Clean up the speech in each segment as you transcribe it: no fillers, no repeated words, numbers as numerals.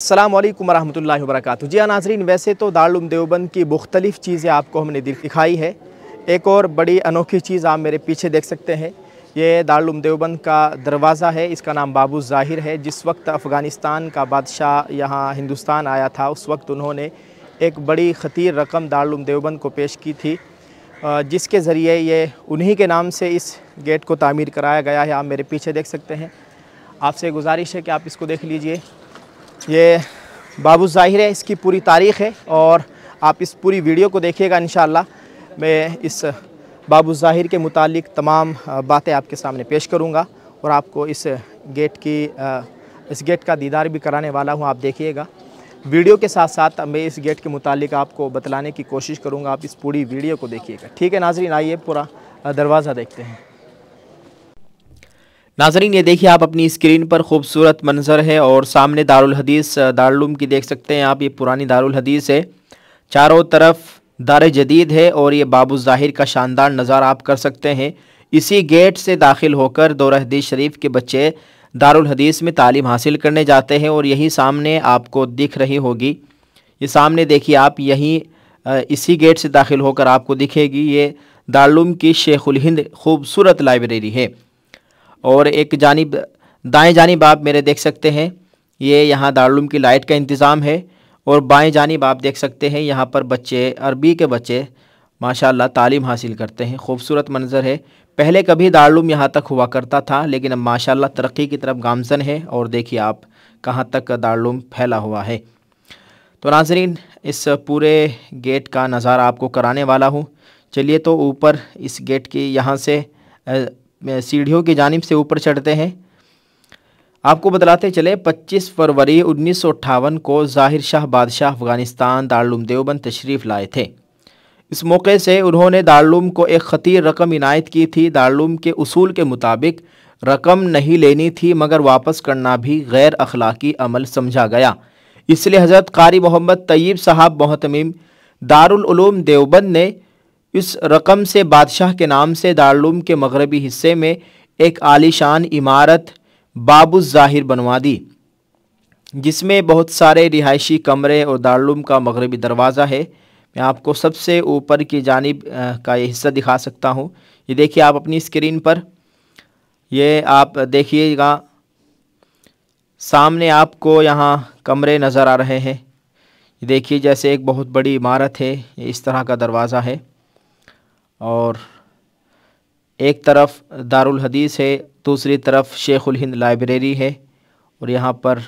अस्सलाम वालेकुम रहमतुल्लाहि व बरकातुहू। जी हाँ नाज़रीन, वैसे तो दारुल उलूम देवबंद की मुख्तलिफ़ चीज़ें आपको हमने दिखाई है। एक और बड़ी अनोखी चीज़ आप मेरे पीछे देख सकते हैं। ये दारुल उलूम देवबंद का दरवाज़ा है, इसका नाम बाबू ज़ाहिर है। जिस वक्त अफ़गानिस्तान का बादशाह यहाँ हिंदुस्तान आया था, उस वक्त उन्होंने एक बड़ी ख़तीर रकम दारुल उलूम देवबंद को पेश की थी, जिसके ज़रिए ये उन्हीं के नाम से इस गेट को तामीर कराया गया है। आप मेरे पीछे देख सकते हैं। आपसे गुजारिश है कि आप इसको देख लीजिए। ये बाबू ज़ाहिर है, इसकी पूरी तारीख़ है और आप इस पूरी वीडियो को देखिएगा। इंशाअल्लाह मैं इस बाबू ज़ाहिर के मुतालिक तमाम बातें आपके सामने पेश करूँगा और आपको इस गेट का दीदार भी कराने वाला हूँ। आप देखिएगा वीडियो के साथ साथ मैं इस गेट के मुतालिक आपको बतलाने की कोशिश करूँगा। आप इस पूरी वीडियो को देखिएगा। ठीक है नाज़रीन, आइए पूरा दरवाज़ा देखते हैं। नाज़रीन ये देखिए, आप अपनी स्क्रीन पर खूबसूरत मंज़र है और सामने दारुल हदीस दारुल उलूम की देख सकते हैं आप। ये पुरानी दारुल हदीस है, चारों तरफ दार जदीद है और ये बाबू ज़ाहिर का शानदार नज़ारा आप कर सकते हैं। इसी गेट से दाखिल होकर दौरा हदीस शरीफ के बच्चे दारुल हदीस में तालीम हासिल करने जाते हैं और यही सामने आपको दिख रही होगी। ये सामने देखिए आप, यहीं इसी गेट से दाखिल होकर आपको दिखेगी ये दारुल उलूम की शेखुल हिंद खूबसूरत लाइब्रेरी है। और एक जानिब दाएं जानिब आप मेरे देख सकते हैं, ये यहाँ दारुल उलूम की लाइट का इंतज़ाम है और बाएं जानिब आप देख सकते हैं यहाँ पर बच्चे, अरबी के बच्चे माशाअल्लाह तालीम हासिल करते हैं। खूबसूरत मंज़र है। पहले कभी दारुल उलूम यहाँ तक हुआ करता था, लेकिन अब माशाअल्लाह तरक्की की तरफ गामज़न है और देखिए आप कहाँ तक दारुल उलूम फैला हुआ है। तो नाज़रीन इस पूरे गेट का नज़ारा आपको कराने वाला हूँ। चलिए तो ऊपर इस गेट की यहाँ से सीढ़ियों की जानिब से ऊपर चढ़ते हैं। आपको बतलाते चले 25 फरवरी 1958 को ज़ाहिर शाह बादशाह अफ़गानिस्तान दारुल उलूम देवबंद तशरीफ़ लाए थे। इस मौके से उन्होंने दारुल उलूम को एक ख़तीर रकम इनायत की थी। दारुल उलूम के उसूल के मुताबिक रकम नहीं लेनी थी, मगर वापस करना भी गैर अखलाकी अमल समझा गया। इसलिए हज़रत कारी मोहम्मद तैयब साहब मोहतमिम दारुल उलूम देवबंद ने इस रकम से बादशाह के नाम से दारुल उलूम के मगरबी हिस्से में एक आलीशान इमारत बाबू ज़ाहिर बनवा दी, जिसमें बहुत सारे रिहायशी कमरे और दारुल उलूम का मगरबी दरवाज़ा है। मैं आपको सबसे ऊपर की जानिब का ये हिस्सा दिखा सकता हूँ। ये देखिए आप अपनी स्क्रीन पर, ये आप देखिएगा सामने आपको यहाँ कमरे नज़र आ रहे हैं। ये देखिए जैसे एक बहुत बड़ी इमारत है, ये इस तरह का दरवाज़ा है और एक तरफ दारुल हदीस है, दूसरी तरफ शेखुल हिंद लाइब्रेरी है और यहाँ पर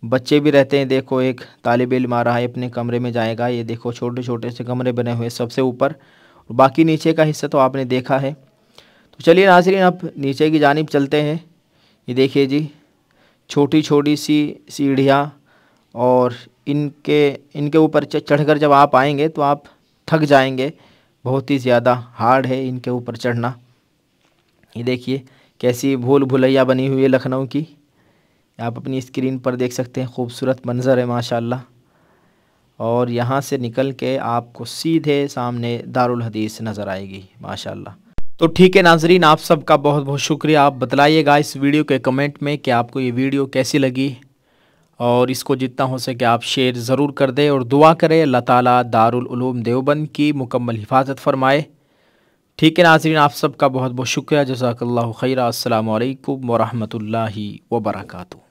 बच्चे भी रहते हैं। देखो एक तालिब इल्म आ रहा है, अपने कमरे में जाएगा। ये देखो छोटे छोटे से कमरे बने हुए सबसे ऊपर, और बाकी नीचे का हिस्सा तो आपने देखा है। तो चलिए नाज़रीन अब नीचे की जानिब चलते हैं। ये देखिए जी, छोटी छोटी सी सीढ़ियाँ और इनके ऊपर चढ़कर जब आप आएंगे तो आप थक जाएंगे, बहुत ही ज़्यादा हार्ड है इनके ऊपर चढ़ना। ये देखिए कैसी भूल भुलैया बनी हुई है लखनऊ की, आप अपनी स्क्रीन पर देख सकते हैं। खूबसूरत मंज़र है माशाअल्लाह। और यहाँ से निकल के आपको सीधे सामने दारुल हदीस नज़र आएगी माशाअल्लाह। तो ठीक है नाज़रीन, आप सबका बहुत बहुत शुक्रिया। आप बतलाइएगा इस वीडियो के कमेंट में कि आपको ये वीडियो कैसी लगी और इसको जितना हो सके आप शेयर ज़रूर कर दें और दुआ करें अल्लाह ताला दारुल उलूम देवबंद की मुकम्मल हिफाजत फरमाए। ठीक है नाज़रीन, आप सबका बहुत बहुत शुक्रिया। जज़ाकल्लाहु खैरा। अस्सलामु अलैकुम व रहमतुल्लाहि व बरकातुहू।